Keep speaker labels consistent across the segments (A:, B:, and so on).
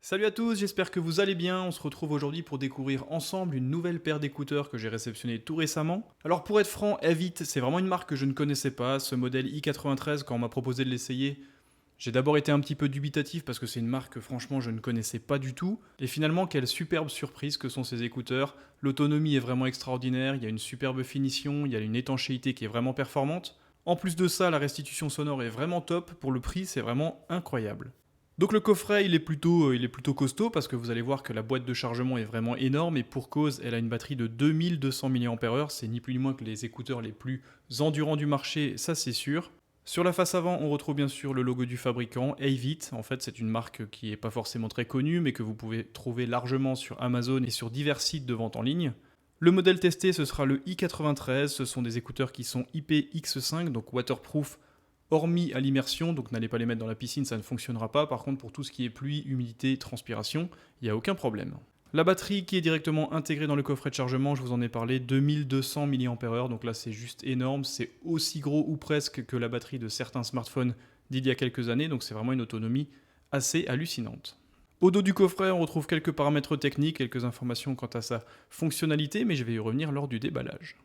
A: Salut à tous, j'espère que vous allez bien. On se retrouve aujourd'hui pour découvrir ensemble une nouvelle paire d'écouteurs que j'ai réceptionnée tout récemment. Alors pour être franc, Evit, c'est vraiment une marque que je ne connaissais pas. Ce modèle i93, quand on m'a proposé de l'essayer, j'ai d'abord été un petit peu dubitatif parce que c'est une marque que franchement je ne connaissais pas du tout. Et finalement, quelle superbe surprise que sont ces écouteurs. L'autonomie est vraiment extraordinaire, il y a une superbe finition, il y a une étanchéité qui est vraiment performante. En plus de ça, la restitution sonore est vraiment top. Pour le prix, c'est vraiment incroyable. Donc le coffret, il est plutôt costaud parce que vous allez voir que la boîte de chargement est vraiment énorme et pour cause, elle a une batterie de 2200 mAh, c'est ni plus ni moins que les écouteurs les plus endurants du marché, ça c'est sûr. Sur la face avant, on retrouve bien sûr le logo du fabricant, Avit. En fait, c'est une marque qui n'est pas forcément très connue, mais que vous pouvez trouver largement sur Amazon et sur divers sites de vente en ligne. Le modèle testé, ce sera le i93. Ce sont des écouteurs qui sont IPX5, donc waterproof, hormis à l'immersion, donc n'allez pas les mettre dans la piscine, ça ne fonctionnera pas. Par contre, pour tout ce qui est pluie, humidité, transpiration, il n'y a aucun problème. La batterie qui est directement intégrée dans le coffret de chargement, je vous en ai parlé, 2200 mAh, donc là c'est juste énorme, c'est aussi gros ou presque que la batterie de certains smartphones d'il y a quelques années, donc c'est vraiment une autonomie assez hallucinante. Au dos du coffret, on retrouve quelques paramètres techniques, quelques informations quant à sa fonctionnalité, mais je vais y revenir lors du déballage.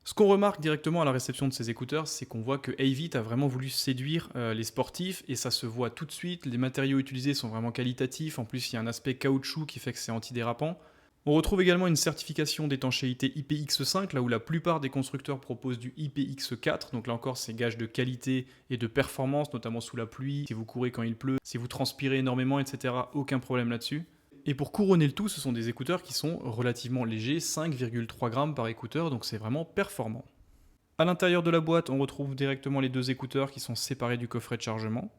A: Ce qu'on remarque directement à la réception de ces écouteurs, c'est qu'on voit que Avit a vraiment voulu séduire les sportifs et ça se voit tout de suite. Les matériaux utilisés sont vraiment qualitatifs. En plus, il y a un aspect caoutchouc qui fait que c'est antidérapant. On retrouve également une certification d'étanchéité IPX5, là où la plupart des constructeurs proposent du IPX4. Donc là encore, c'est gage de qualité et de performance, notamment sous la pluie, si vous courez quand il pleut, si vous transpirez énormément, etc. Aucun problème là-dessus. Et pour couronner le tout, ce sont des écouteurs qui sont relativement légers, 5,3 grammes par écouteur, donc c'est vraiment performant. À l'intérieur de la boîte, on retrouve directement les deux écouteurs qui sont séparés du coffret de chargement.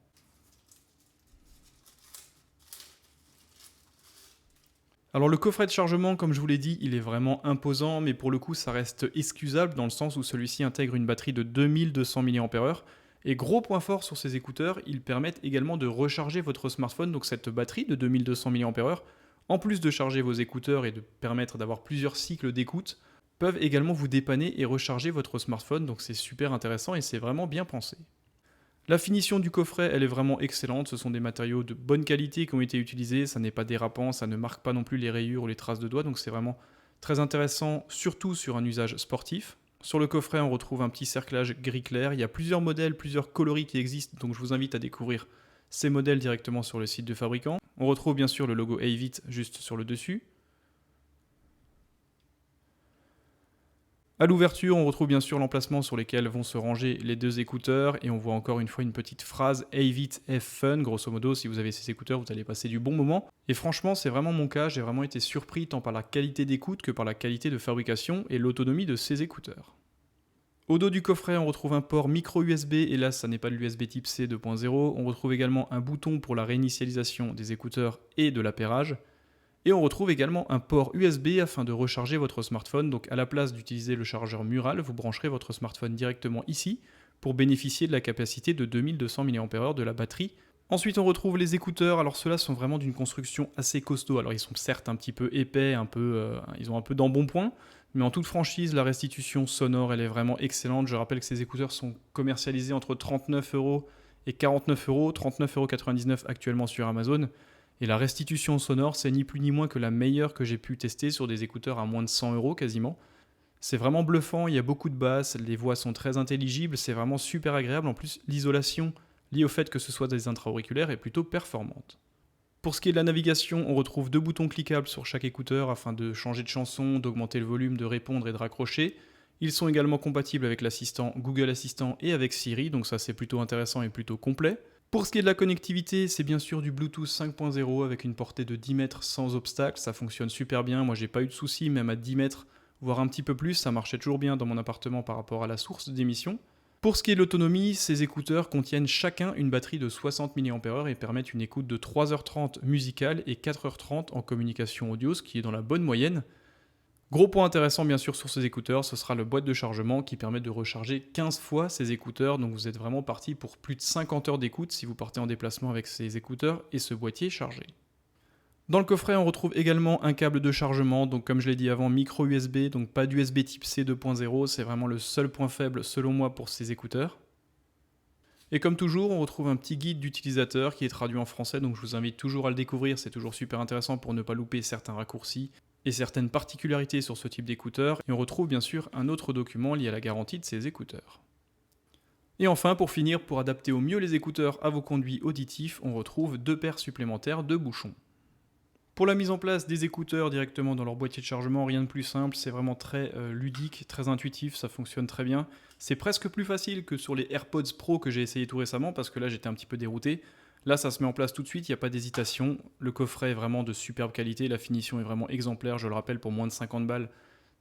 A: Alors le coffret de chargement, comme je vous l'ai dit, il est vraiment imposant, mais pour le coup ça reste excusable dans le sens où celui-ci intègre une batterie de 2200 mAh. Et gros point fort sur ces écouteurs, ils permettent également de recharger votre smartphone, donc cette batterie de 2200 mAh, en plus de charger vos écouteurs et de permettre d'avoir plusieurs cycles d'écoute, peuvent également vous dépanner et recharger votre smartphone, donc c'est super intéressant et c'est vraiment bien pensé. La finition du coffret, elle est vraiment excellente. Ce sont des matériaux de bonne qualité qui ont été utilisés. Ça n'est pas dérapant, ça ne marque pas non plus les rayures ou les traces de doigts. Donc c'est vraiment très intéressant, surtout sur un usage sportif. Sur le coffret, on retrouve un petit cerclage gris clair. Il y a plusieurs modèles, plusieurs coloris qui existent. Donc je vous invite à découvrir ces modèles directement sur le site du fabricant. On retrouve bien sûr le logo Avit juste sur le dessus. À l'ouverture, on retrouve bien sûr l'emplacement sur lesquels vont se ranger les deux écouteurs et on voit encore une fois une petite phrase Avit Have Fun. Grosso modo, si vous avez ces écouteurs, vous allez passer du bon moment. Et franchement, c'est vraiment mon cas. J'ai vraiment été surpris tant par la qualité d'écoute que par la qualité de fabrication et l'autonomie de ces écouteurs. Au dos du coffret, on retrouve un port micro USB et là, ça n'est pas de l'USB type C 2.0. On retrouve également un bouton pour la réinitialisation des écouteurs et de l'appairage. Et on retrouve également un port USB afin de recharger votre smartphone. Donc à la place d'utiliser le chargeur mural, vous brancherez votre smartphone directement ici pour bénéficier de la capacité de 2200 mAh de la batterie. Ensuite on retrouve les écouteurs. Alors ceux-là sont vraiment d'une construction assez costaud. Alors ils sont certes un petit peu épais, ils ont un peu d'embonpoint, mais en toute franchise, la restitution sonore elle est vraiment excellente. Je rappelle que ces écouteurs sont commercialisés entre 39 € et 49 €, 39,99 € actuellement sur Amazon. Et la restitution sonore, c'est ni plus ni moins que la meilleure que j'ai pu tester sur des écouteurs à moins de 100 € quasiment. C'est vraiment bluffant, il y a beaucoup de basses, les voix sont très intelligibles, c'est vraiment super agréable. En plus, l'isolation, liée au fait que ce soit des intra-auriculaires, est plutôt performante. Pour ce qui est de la navigation, on retrouve deux boutons cliquables sur chaque écouteur afin de changer de chanson, d'augmenter le volume, de répondre et de raccrocher. Ils sont également compatibles avec l'assistant Google Assistant et avec Siri, donc ça c'est plutôt intéressant et plutôt complet. Pour ce qui est de la connectivité, c'est bien sûr du Bluetooth 5.0 avec une portée de 10 mètres sans obstacle, ça fonctionne super bien, moi j'ai pas eu de soucis, même à 10 mètres, voire un petit peu plus, ça marchait toujours bien dans mon appartement par rapport à la source d'émission. Pour ce qui est de l'autonomie, ces écouteurs contiennent chacun une batterie de 60 mAh et permettent une écoute de 3h30 musicale et 4h30 en communication audio, ce qui est dans la bonne moyenne. Gros point intéressant bien sûr sur ces écouteurs, ce sera le boîte de chargement qui permet de recharger 15 fois ces écouteurs, donc vous êtes vraiment parti pour plus de 50 heures d'écoute si vous partez en déplacement avec ces écouteurs et ce boîtier chargé. Dans le coffret, on retrouve également un câble de chargement, donc comme je l'ai dit avant, micro USB, donc pas d'USB type C 2.0, c'est vraiment le seul point faible selon moi pour ces écouteurs. Et comme toujours, on retrouve un petit guide d'utilisateur qui est traduit en français, donc je vous invite toujours à le découvrir, c'est toujours super intéressant pour ne pas louper certains raccourcis et certaines particularités sur ce type d'écouteurs. Et on retrouve bien sûr un autre document lié à la garantie de ces écouteurs. Et enfin, pour finir, pour adapter au mieux les écouteurs à vos conduits auditifs, on retrouve 2 paires supplémentaires de bouchons. Pour la mise en place des écouteurs directement dans leur boîtier de chargement, rien de plus simple, c'est vraiment très ludique, très intuitif, ça fonctionne très bien. C'est presque plus facile que sur les AirPods Pro que j'ai essayé tout récemment, parce que là j'étais un petit peu dérouté. Là ça se met en place tout de suite, il n'y a pas d'hésitation. Le coffret est vraiment de superbe qualité, la finition est vraiment exemplaire, je le rappelle, pour moins de 50 balles.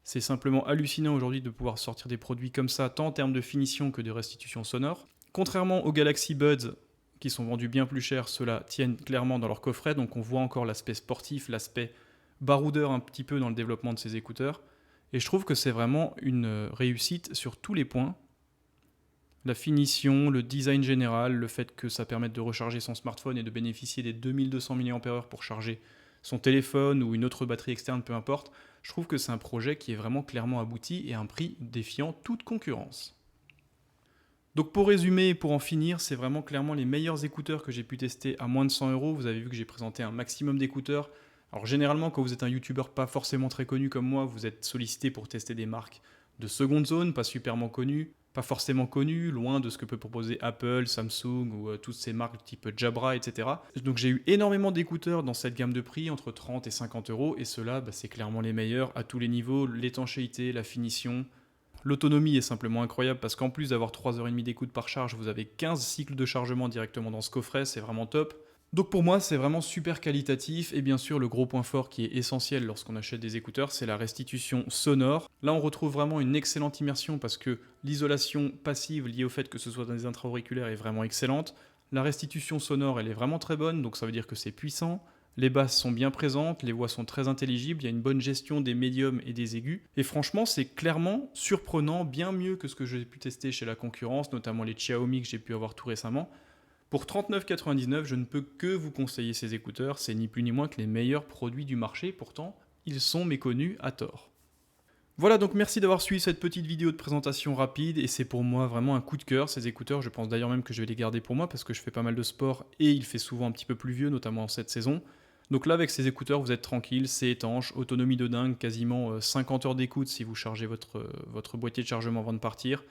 A: C'est simplement hallucinant aujourd'hui de pouvoir sortir des produits comme ça, tant en termes de finition que de restitution sonore. Contrairement aux Galaxy Buds, qui sont vendus bien plus cher, ceux-là tiennent clairement dans leur coffret, donc on voit encore l'aspect sportif, l'aspect baroudeur un petit peu dans le développement de ces écouteurs. Et je trouve que c'est vraiment une réussite sur tous les points. La finition, le design général, le fait que ça permette de recharger son smartphone et de bénéficier des 2200 mAh pour charger son téléphone ou une autre batterie externe, peu importe, je trouve que c'est un projet qui est vraiment clairement abouti et à un prix défiant toute concurrence. Donc pour résumer et pour en finir, c'est vraiment clairement les meilleurs écouteurs que j'ai pu tester à moins de 100 euros. Vous avez vu que j'ai présenté un maximum d'écouteurs. Alors généralement, quand vous êtes un youtubeur pas forcément très connu comme moi, vous êtes sollicité pour tester des marques de seconde zone, pas superment connues, pas forcément connues, loin de ce que peut proposer Apple, Samsung ou toutes ces marques type Jabra, etc. Donc j'ai eu énormément d'écouteurs dans cette gamme de prix, entre 30 et 50 euros, et ceux-là, c'est clairement les meilleurs à tous les niveaux, l'étanchéité, la finition. L'autonomie est simplement incroyable parce qu'en plus d'avoir 3h30 d'écoute par charge, vous avez 15 cycles de chargement directement dans ce coffret, c'est vraiment top. Donc pour moi, c'est vraiment super qualitatif et bien sûr le gros point fort qui est essentiel lorsqu'on achète des écouteurs, c'est la restitution sonore. Là, on retrouve vraiment une excellente immersion parce que l'isolation passive liée au fait que ce soit dans des intra-auriculaires est vraiment excellente. La restitution sonore, elle est vraiment très bonne, donc ça veut dire que c'est puissant. Les basses sont bien présentes, les voix sont très intelligibles, il y a une bonne gestion des médiums et des aigus. Et franchement, c'est clairement surprenant, bien mieux que ce que j'ai pu tester chez la concurrence, notamment les Xiaomi que j'ai pu avoir tout récemment. Pour 39,99 €, je ne peux que vous conseiller ces écouteurs, c'est ni plus ni moins que les meilleurs produits du marché, pourtant ils sont méconnus à tort. Voilà, donc merci d'avoir suivi cette petite vidéo de présentation rapide et c'est pour moi vraiment un coup de cœur ces écouteurs. Je pense d'ailleurs même que je vais les garder pour moi parce que je fais pas mal de sport et il fait souvent un petit peu pluvieux, notamment en cette saison. Donc là avec ces écouteurs vous êtes tranquille, c'est étanche, autonomie de dingue, quasiment 50 heures d'écoute si vous chargez votre boîtier de chargement avant de partir.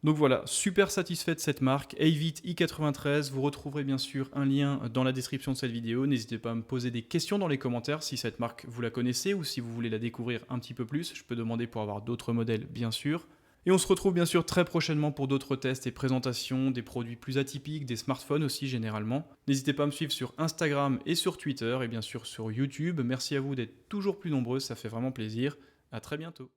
A: Donc voilà, super satisfait de cette marque, Avit i93, vous retrouverez bien sûr un lien dans la description de cette vidéo, n'hésitez pas à me poser des questions dans les commentaires si cette marque vous la connaissez ou si vous voulez la découvrir un petit peu plus, je peux demander pour avoir d'autres modèles bien sûr. Et on se retrouve bien sûr très prochainement pour d'autres tests et présentations, des produits plus atypiques, des smartphones aussi généralement. N'hésitez pas à me suivre sur Instagram et sur Twitter et bien sûr sur YouTube, merci à vous d'être toujours plus nombreux, ça fait vraiment plaisir, à très bientôt.